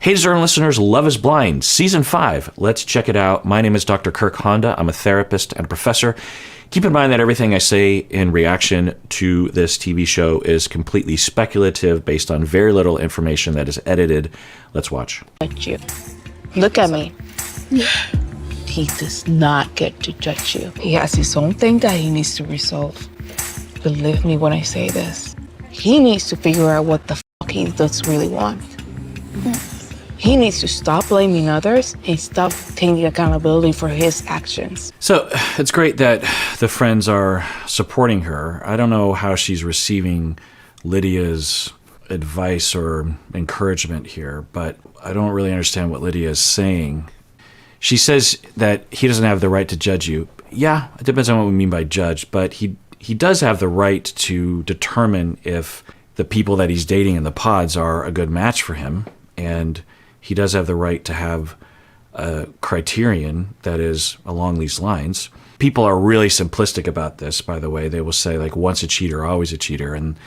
Hey, discerning listeners, Love is Blind, Season 5. Let's check it out. My name is Dr. Kirk Honda. I'm a therapist and a professor. Keep in mind that everything I say in reaction to this TV show is completely speculative, based on very little information that is edited. Let's watch. You. Look at me. He does not get to judge you. He has his own thing that he needs to resolve. Believe me when I say this. He needs to figure out what the fuck he does really want. He needs to stop blaming others and stop taking accountability for his actions. So it's great that the friends are supporting her. I don't know how she's receiving Lydia's advice or encouragement here, but I don't really understand what Lydia is saying. She says that he doesn't have the right to judge you. Yeah, it depends on what we mean by judge, but he does have the right to determine if the people that he's dating in the pods are a good match for him, and he does have the right to have a criterion that is along these lines. People are really simplistic about this, by the way. They will say, like, once a cheater, always a cheater, and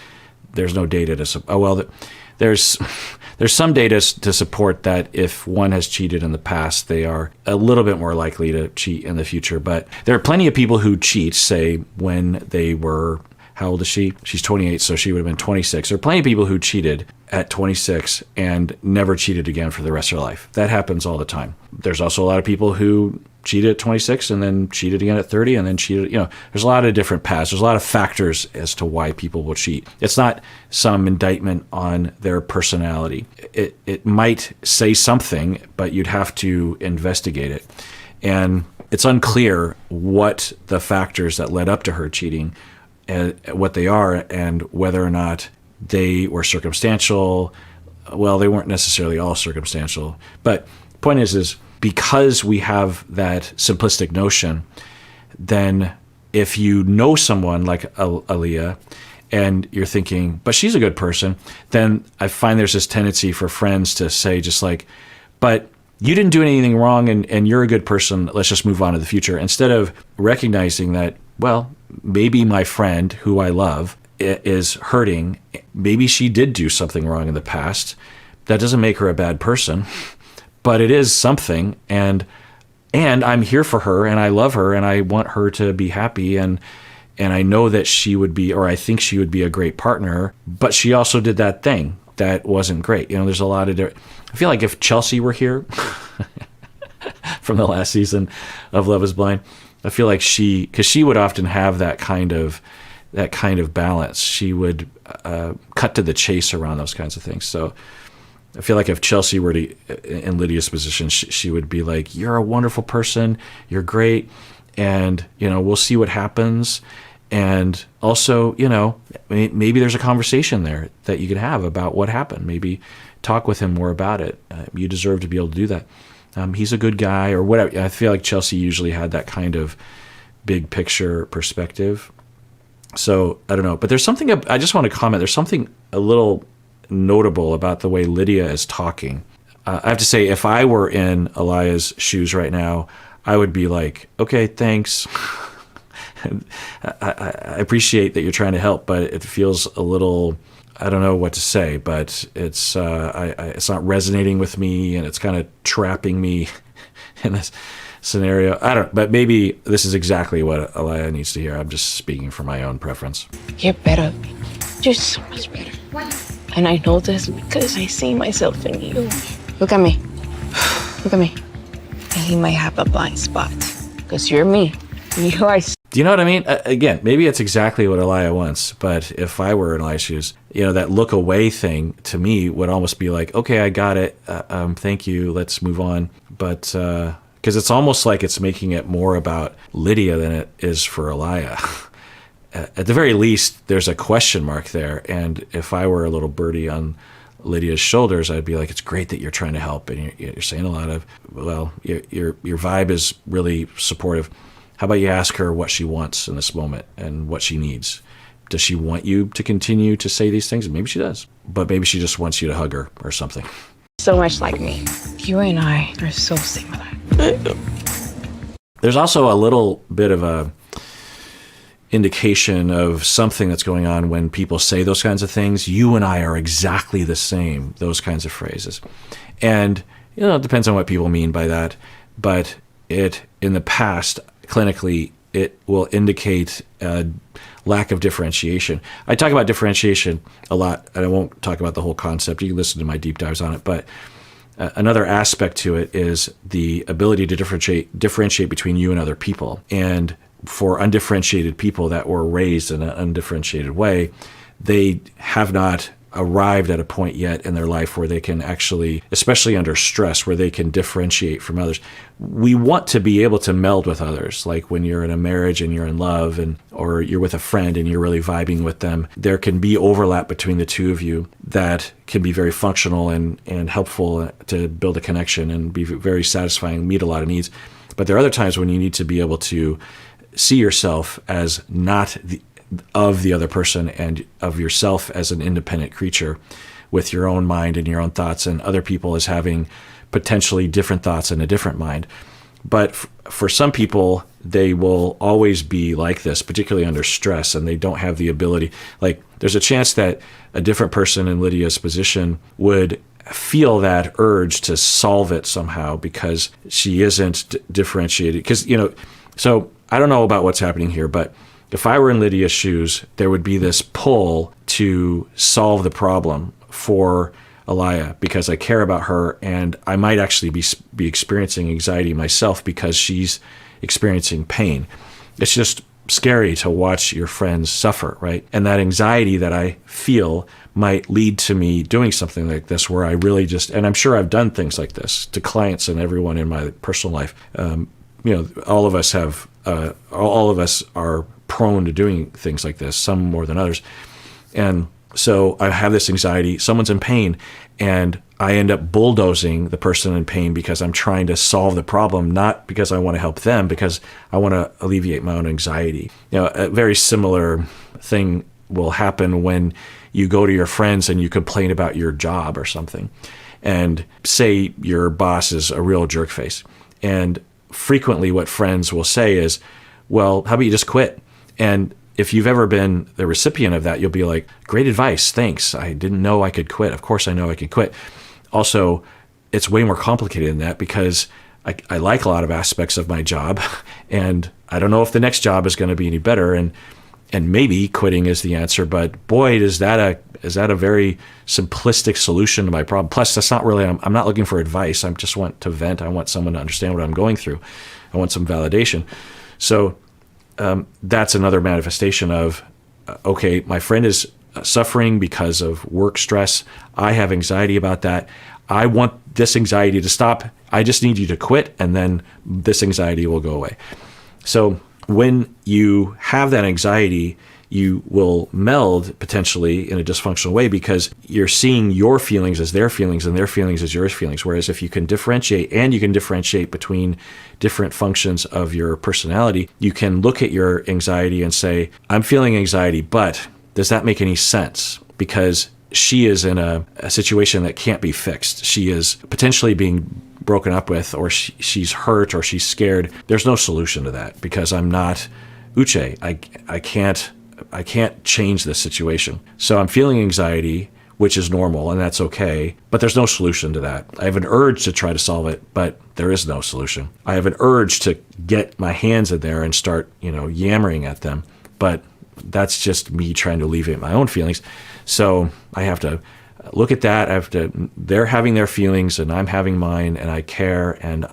there's no data to there's some data to support that if one has cheated in the past, they are a little bit more likely to cheat in the future. But there are plenty of people who cheat, say, when they were, how old is she? She's 28, so she would have been 26. There are plenty of people who cheated at 26 and never cheated again for the rest of their life. That happens all the time. There's also a lot of people who cheated at 26 and then cheated again at 30 and then cheated. There's a lot of different paths. There's a lot of factors as to why people will cheat. It's not some indictment on their personality. It might say something, but you'd have to investigate it. And it's unclear what the factors that led up to her cheating, what they are, and whether or not they were circumstantial. Well, they weren't necessarily all circumstantial. But the point is because we have that simplistic notion, then if you know someone like Aaliyah and you're thinking, but she's a good person, then I find there's this tendency for friends to say just like, but you didn't do anything wrong and you're a good person, let's just move on to the future. Instead of recognizing that, well, maybe my friend who I love is hurting. Maybe she did do something wrong in the past. That doesn't make her a bad person, but it is something. And I'm here for her and I love her and I want her to be happy. And I know that she would be, or I think she would be a great partner, but she also did that thing that wasn't great. There's a lot of I feel like if Chelsea were here from the last season of Love is Blind, I feel like because she would often have that kind of balance. She would cut to the chase around those kinds of things. So I feel like if Chelsea were in Lydia's position, she would be like, you're a wonderful person, you're great, and we'll see what happens. And also, maybe there's a conversation there that you could have about what happened. Maybe talk with him more about it. You deserve to be able to do that. He's a good guy or whatever. I feel like Chelsea usually had that kind of big picture perspective. So I don't know, but there's something, I just want to comment, there's something a little notable about the way Lydia is talking. I have to say, if I were in Elia's shoes right now, I would be like, okay, thanks. I appreciate that you're trying to help, but it feels a little, I don't know what to say, but it's not resonating with me, and it's kind of trapping me in this scenario. But maybe this is exactly what Elia needs to hear. I'm just speaking from my own preference. You're better. You're so much better. And I know this because I see myself in you. Look at me. Look at me. And he might have a blind spot because you're me. You are. Do you know what I mean? Again, maybe it's exactly what Elia wants, but if I were in Elia's shoes, that look away thing to me would almost be like, okay, I got it. Thank you. Let's move on. But because it's almost like it's making it more about Lydia than it is for Elia. At the very least, there's a question mark there. And if I were a little birdie on Lydia's shoulders, I'd be like, it's great that you're trying to help. And you're saying a lot of, well, your vibe is really supportive. How about you ask her what she wants in this moment and what she needs? Does she want you to continue to say these things? Maybe she does. But maybe she just wants you to hug her or something. So much like me. You and I are so similar. There's also a little bit of a indication of something that's going on when people say those kinds of things. You and I are exactly the same, those kinds of phrases. And, it depends on what people mean by that. But in the past, clinically, it will indicate a lack of differentiation. I talk about differentiation a lot, and I won't talk about the whole concept. You can listen to my deep dives on it. But another aspect to it is the ability to differentiate between you and other people. And for undifferentiated people that were raised in an undifferentiated way, they have not arrived at a point yet in their life where they can actually, especially under stress, where they can differentiate from others. We want to be able to meld with others, like when you're in a marriage and you're in love, or you're with a friend and you're really vibing with them. There can be overlap between the two of you that can be very functional and helpful to build a connection and be very satisfying, meet a lot of needs. But there are other times when you need to be able to see yourself as not of the other person and of yourself as an independent creature with your own mind and your own thoughts, and other people as having potentially different thoughts and a different mind. But for some people, they will always be like this, particularly under stress, and they don't have the ability. Like, there's a chance that a different person in Lydia's position would feel that urge to solve it somehow because she isn't differentiated. Because, so I don't know about what's happening here, but if I were in Lydia's shoes, there would be this pull to solve the problem for Alaya because I care about her, and I might actually be experiencing anxiety myself because she's experiencing pain. It's just scary to watch your friends suffer, right? And that anxiety that I feel might lead to me doing something like this where I really and I'm sure I've done things like this to clients and everyone in my personal life. All of us have, all of us are prone to doing things like this, some more than others. And so I have this anxiety, someone's in pain, and I end up bulldozing the person in pain because I'm trying to solve the problem, not because I want to help them, because I want to alleviate my own anxiety. A very similar thing will happen when you go to your friends and you complain about your job or something, and say your boss is a real jerk face. And frequently what friends will say is, well, how about you just quit? And if you've ever been the recipient of that, you'll be like, great advice, thanks. I didn't know I could quit. Of course I know I could quit. Also, it's way more complicated than that because I like a lot of aspects of my job, and I don't know if the next job is going to be any better. And maybe quitting is the answer, but boy, is that a very simplistic solution to my problem. Plus, that's not really, I'm not looking for advice. I just want to vent. I want someone to understand what I'm going through. I want some validation. So that's another manifestation of, okay, my friend is suffering because of work stress. I have anxiety about that. I want this anxiety to stop. I just need you to quit, and then this anxiety will go away. So when you have that anxiety, you will meld potentially in a dysfunctional way because you're seeing your feelings as their feelings and their feelings as your feelings. Whereas if you can differentiate, and you can differentiate between different functions of your personality, you can look at your anxiety and say, I'm feeling anxiety, but does that make any sense? Because she is in a situation that can't be fixed. She is potentially being broken up with, or she's hurt, or she's scared. There's no solution to that because I'm not Uche. I can't change this situation. So I'm feeling anxiety, which is normal, and that's okay, but there's no solution to that. I have an urge to try to solve it, but there is no solution. I have an urge to get my hands in there and start, yammering at them, but that's just me trying to alleviate my own feelings. So I have to look at that. They're having their feelings and I'm having mine, and I care, and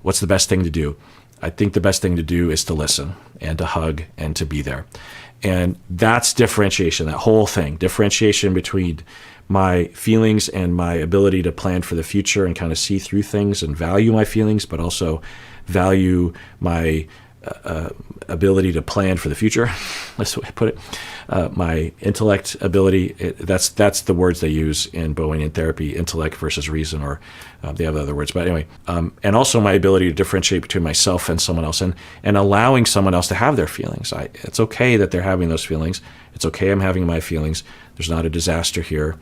what's the best thing to do? I think the best thing to do is to listen and to hug and to be there. And that's differentiation, that whole thing. Differentiation between my feelings and my ability to plan for the future and kind of see through things and value my feelings, but also value my ability to plan for the future. That's the way I put it. My intellect ability, that's the words they use in Bowenian therapy, intellect versus reason, or they have other words. But anyway, and also my ability to differentiate between myself and someone else, and allowing someone else to have their feelings. It's okay that they're having those feelings. It's okay I'm having my feelings. There's not a disaster here.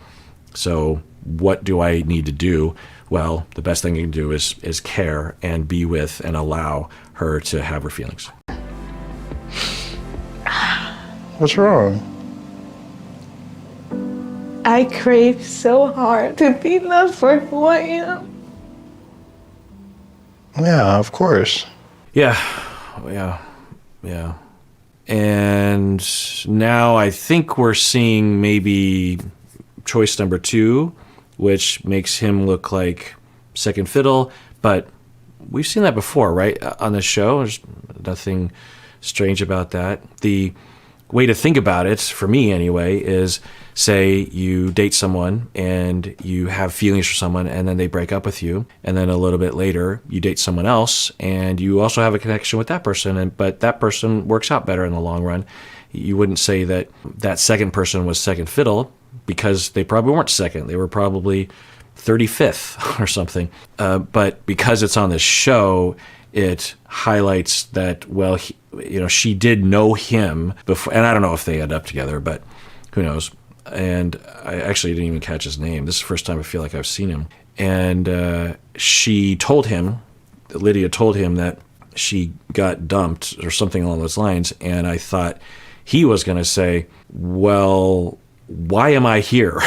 So what do I need to do? Well, the best thing you can do is care and be with and allow her to have her feelings. What's wrong? I crave so hard to be loved for who I am. Yeah, of course. Yeah. And now I think we're seeing maybe choice number 2, which makes him look like second fiddle. But we've seen that before, right? On the show. There's nothing strange about that. The way to think about it, for me anyway, is say you date someone and you have feelings for someone and then they break up with you. And then a little bit later, you date someone else and you also have a connection with that person, but that person works out better in the long run. You wouldn't say that that second person was second fiddle because they probably weren't second. They were probably 35th or something. But because it's on this show, it highlights that, well, she did know him before, and I don't know if they end up together, but who knows. And I actually didn't even catch his name. This is the first time I feel like I've seen him. And she told him, Lydia told him that she got dumped or something along those lines. And I thought he was going to say, well, why am I here?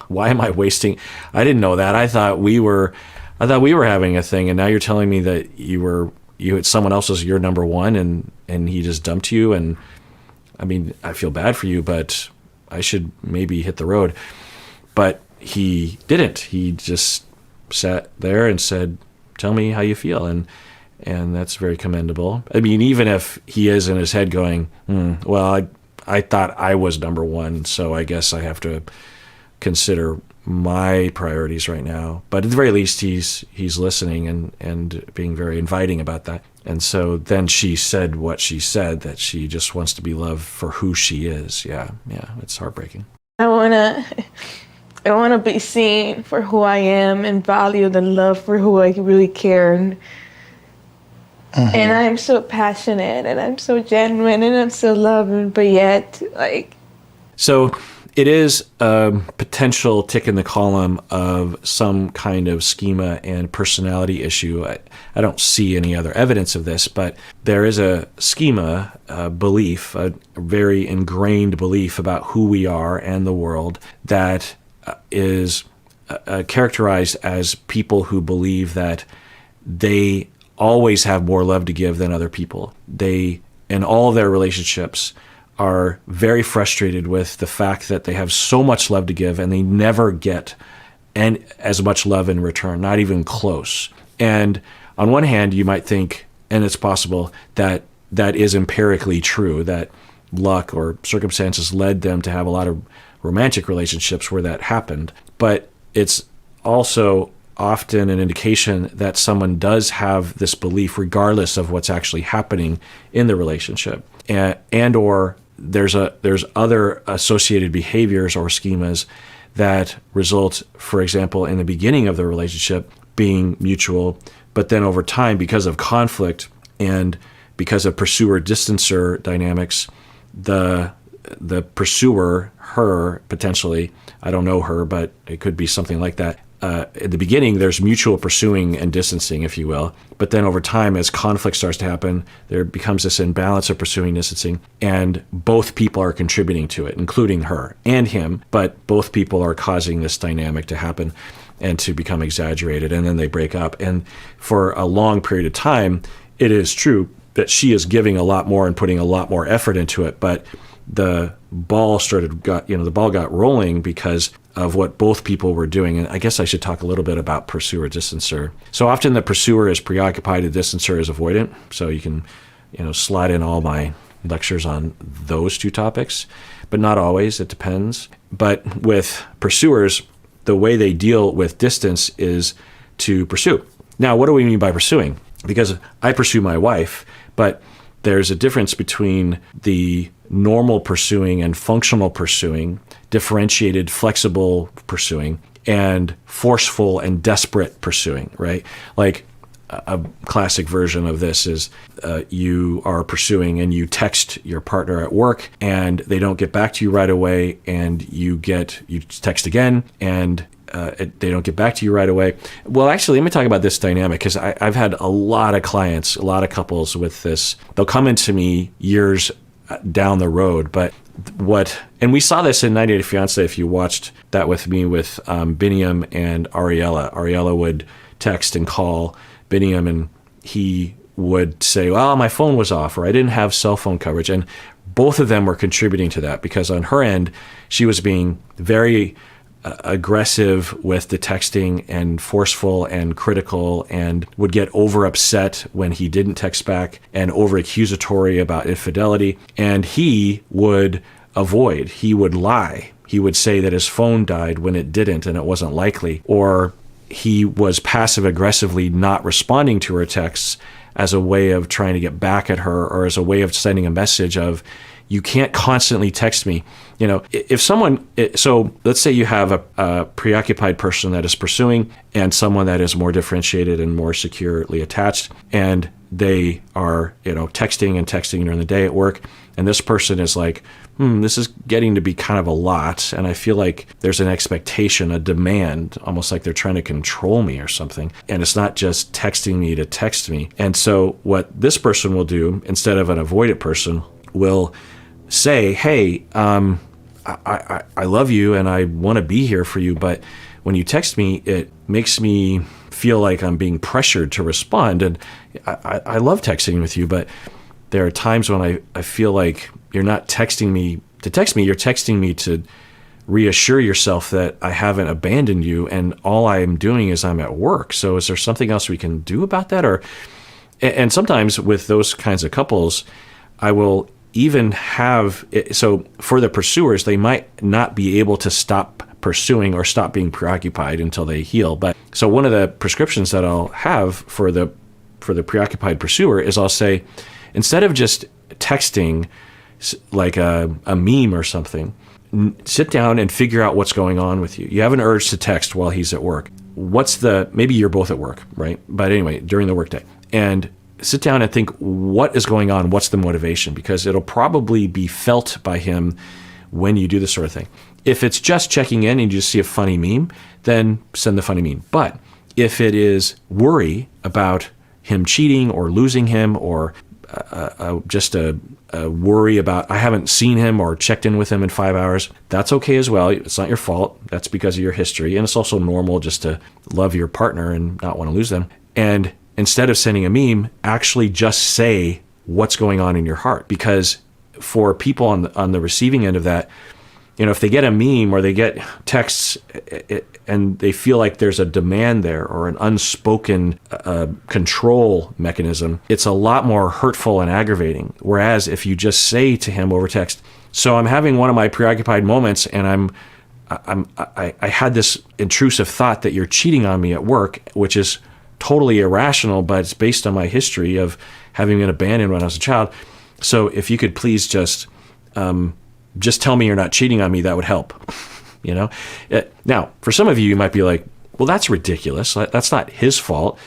Why am I wasting? I didn't know that. I thought we were having a thing. And now you're telling me that you had someone else as your number one and he just dumped you. And I mean, I feel bad for you, but I should maybe hit the road. But he didn't. He just sat there and said, tell me how you feel. And that's very commendable. I mean, even if he is in his head going, well, I thought I was number one, so I guess I have to consider my priorities right now. But at the very least, he's listening and being very inviting about that. And so then she said what she said, that she just wants to be loved for who she is. Yeah, it's heartbreaking. I wanna be seen for who I am and valued and loved for who I really care. And I'm so passionate and I'm so genuine and I'm so loving, but yet, So it is a potential tick in the column of some kind of schema and personality issue. I don't see any other evidence of this, but there is a schema, a belief, a very ingrained belief about who we are and the world that is characterized as people who believe that they always have more love to give than other people. They, in all their relationships, are very frustrated with the fact that they have so much love to give and they never get as much love in return, not even close. And on one hand, you might think, and it's possible, that that is empirically true, that luck or circumstances led them to have a lot of romantic relationships where that happened. But it's also often an indication that someone does have this belief regardless of what's actually happening in the relationship, and or there's other associated behaviors or schemas that result, for example, in the beginning of the relationship being mutual, but then over time, because of conflict and because of pursuer-distancer dynamics, the pursuer, her, potentially, I don't know her, but it could be something like that. At the beginning, there's mutual pursuing and distancing, if you will. But then over time, as conflict starts to happen, there becomes this imbalance of pursuing, distancing, and both people are contributing to it, including her and him. But both people are causing this dynamic to happen and to become exaggerated, and then they break up. And for a long period of time, it is true that she is giving a lot more and putting a lot more effort into it, but the ball got rolling because of what both people were doing. And I guess I should talk a little bit about pursuer-distancer. So often the pursuer is preoccupied, the distancer is avoidant. So you can, slide in all my lectures on those two topics, but not always. It depends. But with pursuers, the way they deal with distance is to pursue. Now, what do we mean by pursuing? Because I pursue my wife, but there's a difference between the normal pursuing and functional pursuing, differentiated, flexible pursuing, and forceful and desperate pursuing, right? Like a classic version of this is you are pursuing and you text your partner at work and they don't get back to you right away, and you text again and they don't get back to you right away. Well, actually, let me talk about this dynamic, because I've had a lot of clients, a lot of couples with this. They'll come into me years down the road. But and we saw this in 90 Day Fiancé, if you watched that with me, with Biniam and Ariella. Ariella would text and call Biniam, and he would say, well, my phone was off, or I didn't have cell phone coverage. And both of them were contributing to that, because on her end, she was being very aggressive with the texting and forceful and critical, and would get over upset when he didn't text back, and over accusatory about infidelity. And he would avoid, he would lie. He would say that his phone died when it didn't and it wasn't likely, or he was passive aggressively not responding to her texts as a way of trying to get back at her, or as a way of sending a message of, you can't constantly text me. If someone, so let's say you have a preoccupied person that is pursuing, and someone that is more differentiated and more securely attached, and they are, texting and texting during the day at work, and this person is like, this is getting to be kind of a lot, and I feel like there's an expectation, a demand, almost like they're trying to control me or something, and it's not just texting me to text me. And so what this person will do, instead of an avoidant person, will say, hey, I love you and I want to be here for you, but when you text me, it makes me feel like I'm being pressured to respond. And I love texting with you, but there are times when I feel like you're not texting me to text me, you're texting me to reassure yourself that I haven't abandoned you, and all I'm doing is I'm at work. So is there something else we can do about that? And sometimes with those kinds of couples, I will even have, so for the pursuers, they might not be able to stop pursuing or stop being preoccupied until they heal. But so one of the prescriptions that I'll have for the preoccupied pursuer is, I'll say, instead of just texting like a meme or something, sit down and figure out what's going on with you. You have an urge to text while he's at work. Maybe you're both at work, right? But anyway, during the workday. And sit down and think, what is going on? What's the motivation? Because it'll probably be felt by him when you do this sort of thing. If it's just checking in and you just see a funny meme, then send the funny meme. But if it is worry about him cheating or losing him, or just a worry about, I haven't seen him or checked in with him in 5 hours, that's okay as well. It's not your fault. That's because of your history. And it's also normal just to love your partner and not want to lose them. And instead of sending a meme, actually just say what's going on in your heart. Because for people on the receiving end of that, if they get a meme or they get texts and they feel like there's a demand there, or an unspoken control mechanism, it's a lot more hurtful and aggravating. Whereas if you just say to him over text, so I'm having one of my preoccupied moments, and I had this intrusive thought that you're cheating on me at work, which is totally irrational, but it's based on my history of having been abandoned when I was a child. So if you could please just tell me you're not cheating on me, that would help. Now, for some of you, you might be like, well, that's ridiculous. That's not his fault.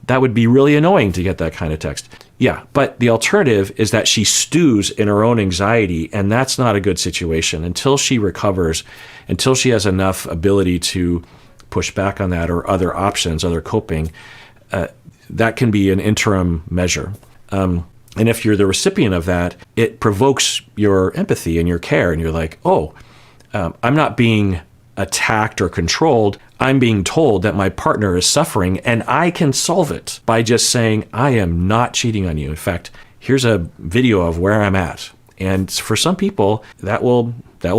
That would be really annoying to get that kind of text. Yeah, but the alternative is that she stews in her own anxiety, and that's not a good situation. Until she recovers, until she has enough ability to push back on that, or other options, other coping, that can be an interim measure. And if you're the recipient of that, it provokes your empathy and your care. And you're like, I'm not being attacked or controlled. I'm being told that my partner is suffering, and I can solve it by just saying, I am not cheating on you. In fact, here's a video of where I'm at. And for some people, that will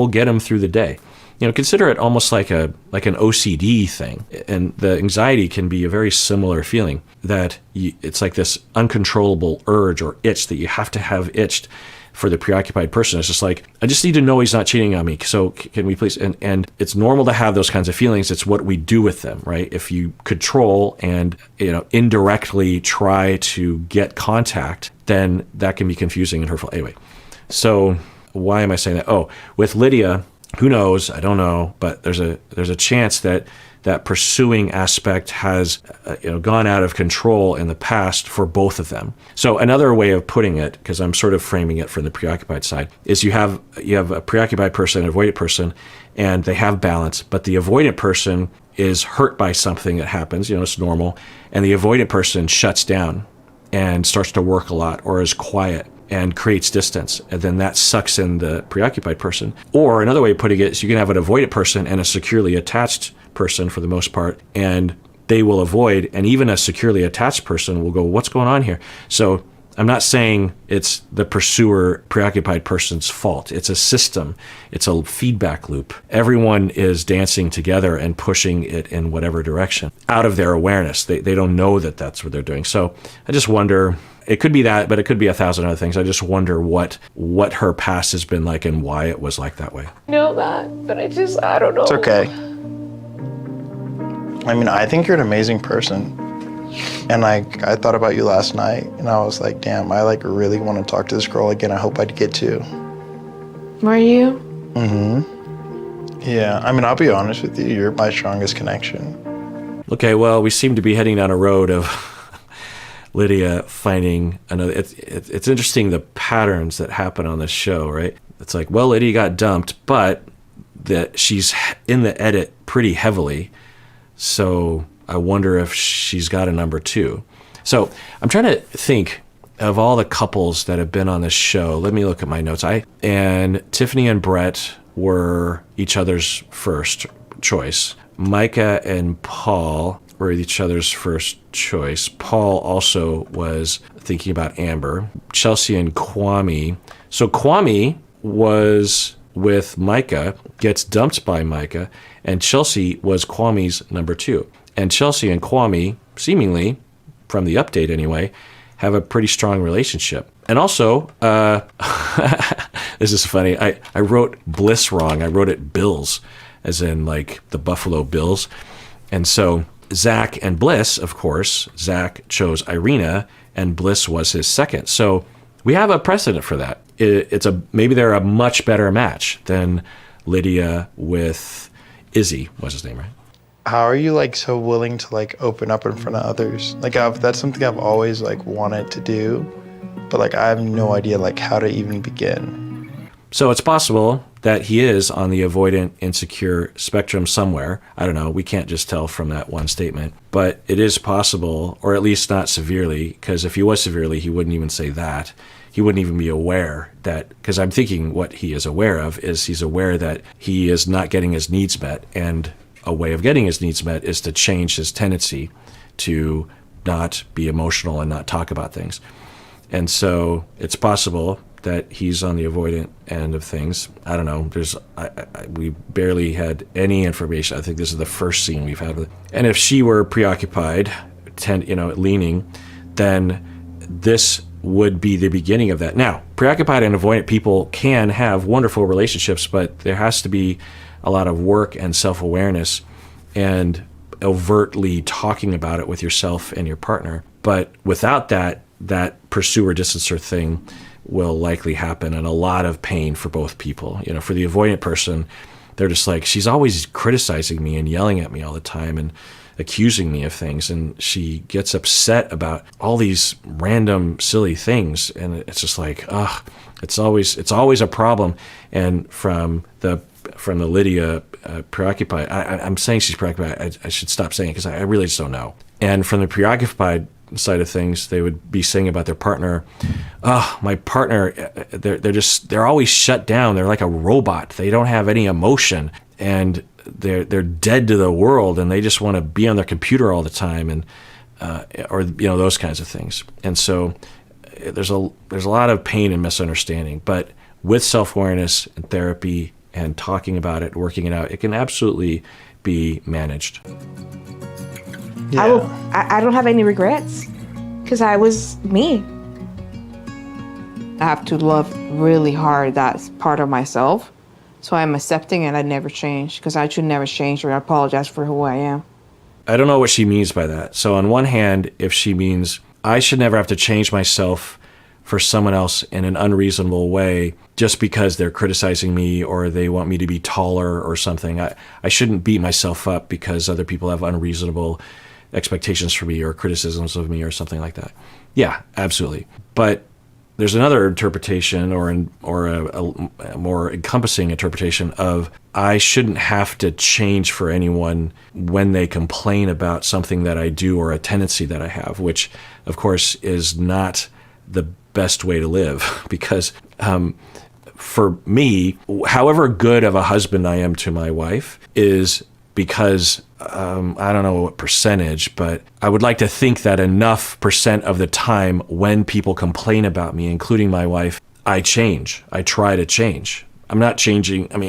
get them through the day. Consider it almost like an OCD thing. And the anxiety can be a very similar feeling, that it's like this uncontrollable urge or itch that you have to have itched. For the preoccupied person, it's just like, I just need to know he's not cheating on me. So can we please? And it's normal to have those kinds of feelings. It's what we do with them, right? If you control and indirectly try to get contact, then that can be confusing and hurtful. Anyway, so why am I saying that? With Lydia, who knows? I don't know, but there's a chance that pursuing aspect has gone out of control in the past for both of them. So another way of putting it, because I'm sort of framing it from the preoccupied side, is you have a preoccupied person, an avoidant person, and they have balance, but the avoidant person is hurt by something that happens, it's normal, and the avoidant person shuts down and starts to work a lot, or is quiet. and creates distance. And then that sucks in the preoccupied person. Or another way of putting it is you can have an avoidant person and a securely attached person for the most part, and they will avoid, and even a securely attached person will go, what's going on here? So I'm not saying it's the pursuer, preoccupied person's fault. It's a system. It's a feedback loop. Everyone is dancing together and pushing it in whatever direction out of their awareness. They don't know that that's what they're doing. So I just wonder, it could be that, but it could be 1,000 other things. I just wonder what her past has been like and why it was like that way. I know that, but I don't know. It's okay. I mean, I think you're an amazing person. And I thought about you last night, and I was like, damn, I really want to talk to this girl again. I hope I'd get to. Were you? Mm-hmm. Yeah, I mean, I'll be honest with you. You're my strongest connection. Okay, well, we seem to be heading down a road of Lydia finding another. It's interesting the patterns that happen on this show, right? It's like, well, Lydia got dumped, but that she's in the edit pretty heavily. So I wonder if she's got a number two. So I'm trying to think of all the couples that have been on this show. Let me look at my notes. And Tiffany and Brett were each other's first choice. Micah and Paul were each other's first choice. Paul also was thinking about Amber. Chelsea and Kwame. So Kwame was with Micah, gets dumped by Micah, and Chelsea was Kwame's number two. And Chelsea and Kwame, seemingly, from the update anyway, have a pretty strong relationship. And also, this is funny, I wrote Bliss wrong. I wrote it Bills, as in like the Buffalo Bills. And so Zach and Bliss, of course, Zach chose Irina, and Bliss was his second. So we have a precedent for that. Maybe they're a much better match than Lydia with Izzy, was his name, right? How are you so willing to open up in front of others? That's something I've always wanted to do, but I have no idea how to even begin. So it's possible that he is on the avoidant insecure spectrum somewhere. I don't know. We can't just tell from that one statement, but it is possible, or at least not severely, because if he was severely, he wouldn't even say that. He wouldn't even be aware that, because I'm thinking what he is aware of is he's aware that he is not getting his needs met, and a way of getting his needs met is to change his tendency to not be emotional and not talk about things. And so it's possible that he's on the avoidant end of things. I don't know. We barely had any information. I think this is the first scene we've had with it. And if she were preoccupied, leaning, then this would be the beginning of that. Now, preoccupied and avoidant people can have wonderful relationships, but there has to be a lot of work and self-awareness and overtly talking about it with yourself and your partner. But without that pursuer distancer thing will likely happen, and a lot of pain for both people. For the avoidant person, they're just like, she's always criticizing me and yelling at me all the time and accusing me of things, and she gets upset about all these random silly things, and it's just like, it's always a problem. And from the Lydia preoccupied, I'm saying she's preoccupied. I should stop saying it because I really just don't know. And from the preoccupied side of things, they would be saying about their partner, my partner, they're always shut down. They're like a robot. They don't have any emotion, and they're dead to the world, and they just want to be on their computer all the time, and or those kinds of things. And so there's a lot of pain and misunderstanding, but with self-awareness and therapy and talking about it, working it out, it can absolutely be managed. Yeah. I don't have any regrets because I was me. I have to love really hard that part of myself. So I'm accepting it. I never change because I should never change or apologize for who I am. I don't know what she means by that. So on one hand, if she means I should never have to change myself for someone else in an unreasonable way just because they're criticizing me or they want me to be taller or something. I shouldn't beat myself up because other people have unreasonable expectations for me or criticisms of me or something like that. Yeah, absolutely. But there's another interpretation or a more encompassing interpretation of I shouldn't have to change for anyone when they complain about something that I do or a tendency that I have, which of course is not the best way to live because for me, however good of a husband I am to my wife is because I don't know what percentage, but I would like to think that enough percent of the time when people complain about me, including my wife, I change. I try to change. I'm not changing. I'm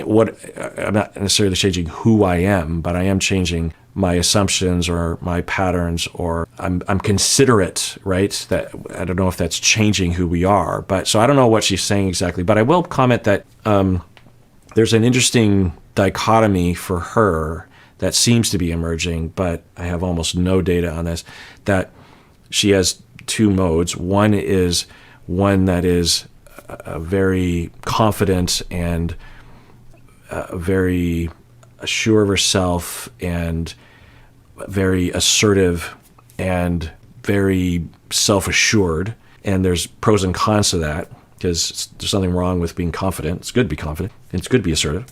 not necessarily changing who I am, but I am changing my assumptions or my patterns, or I'm considerate, right? That I don't know if that's changing who we are, but so I don't know what she's saying exactly. But I will comment that there's an interesting dichotomy for her that seems to be emerging, but I have almost no data on this. That she has two modes. One is one that is very confident and very sure of herself and very assertive and very self-assured. And there's pros and cons to that because there's nothing wrong with being confident. It's good to be confident. It's good to be assertive.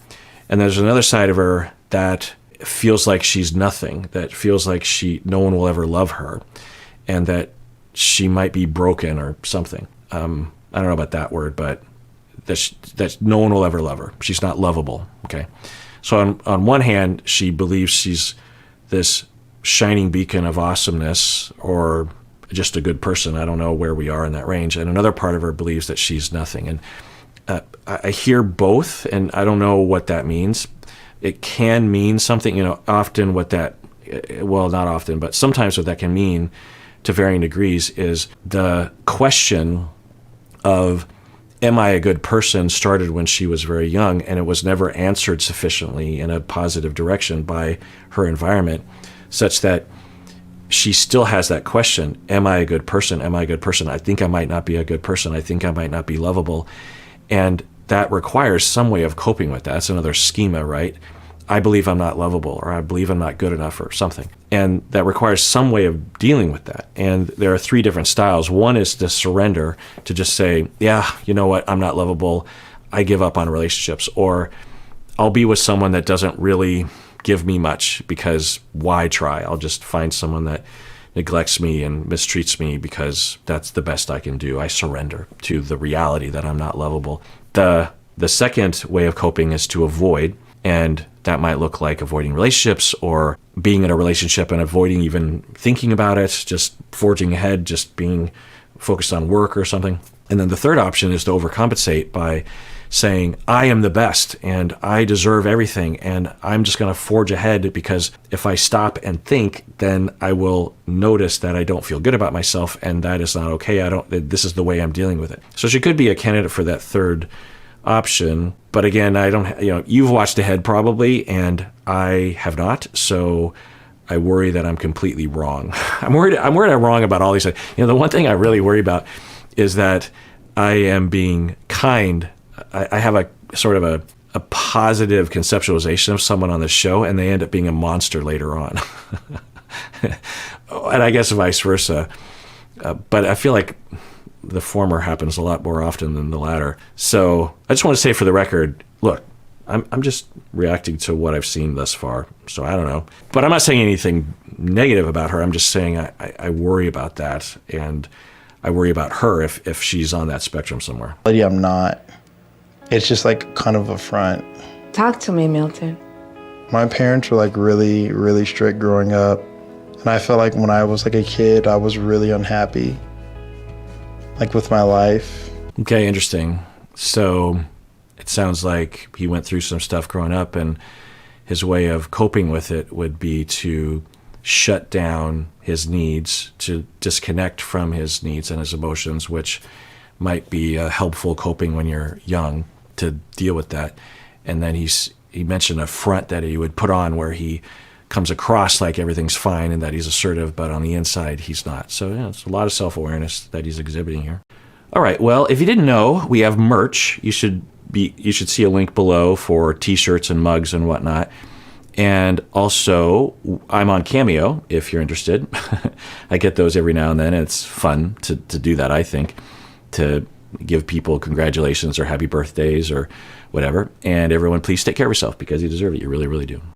And there's another side of her that feels like she's nothing, that feels like no one will ever love her, and that she might be broken or something. I don't know about that word, but that no one will ever love her. She's not lovable. Okay. So on one hand, she believes she's this shining beacon of awesomeness or just a good person. I don't know where we are in that range. And another part of her believes that she's nothing. And I hear both, and I don't know what that means. It can mean something, often not often, but sometimes what that can mean to varying degrees is the question of, am I a good person, started when she was very young, and it was never answered sufficiently in a positive direction by her environment, such that she still has that question, am I a good person? Am I a good person? I think I might not be a good person. I think I might not be lovable. And that requires some way of coping with that. That's another schema, right? I believe I'm not lovable, or I believe I'm not good enough, or something. And that requires some way of dealing with that. And there are three different styles. One is to surrender, to just say, yeah, you know what, I'm not lovable. I give up on relationships. Or I'll be with someone that doesn't really give me much, because why try? I'll just find someone that neglects me and mistreats me because that's the best I can do. I surrender to the reality that I'm not lovable. The second way of coping is to avoid, and that might look like avoiding relationships or being in a relationship and avoiding even thinking about it, just forging ahead, just being focused on work or something. And then the third option is to overcompensate by saying, I am the best and I deserve everything and I'm just going to forge ahead, because if I stop and think, then I will notice that I don't feel good about myself, and that is not okay. This is the way I'm dealing with it. So she could be a candidate for that third option. But again, you've watched ahead probably, and I have not. So I worry that I'm completely wrong. I'm worried I'm wrong about all these things. The one thing I really worry about is that I am being kind. I have a sort of a positive conceptualization of someone on the show, and they end up being a monster later on. And I guess vice versa. But I feel like the former happens a lot more often than the latter. So I just want to say for the record, look, I'm just reacting to what I've seen thus far. So I don't know. But I'm not saying anything negative about her. I'm just saying I worry about that, and I worry about her if she's on that spectrum somewhere. I'm not. It's just like kind of a front. Talk to me, Milton. My parents were like really, really strict growing up. And I felt like when I was like a kid, I was really unhappy, like with my life. Okay, interesting. So it sounds like he went through some stuff growing up, and his way of coping with it would be to shut down his needs, to disconnect from his needs and his emotions, which might be a helpful coping when you're young to deal with that. And then he mentioned a front that he would put on where he comes across like everything's fine and that he's assertive, but on the inside he's not. So it's a lot of self-awareness that he's exhibiting here. All right, well, if you didn't know, we have merch. You should see a link below for t-shirts and mugs and whatnot. And also, I'm on Cameo if you're interested. I get those every now and then. It's fun to do that, I think, to give people congratulations or happy birthdays or whatever. And everyone, please take care of yourself, because you deserve it. You really, really do.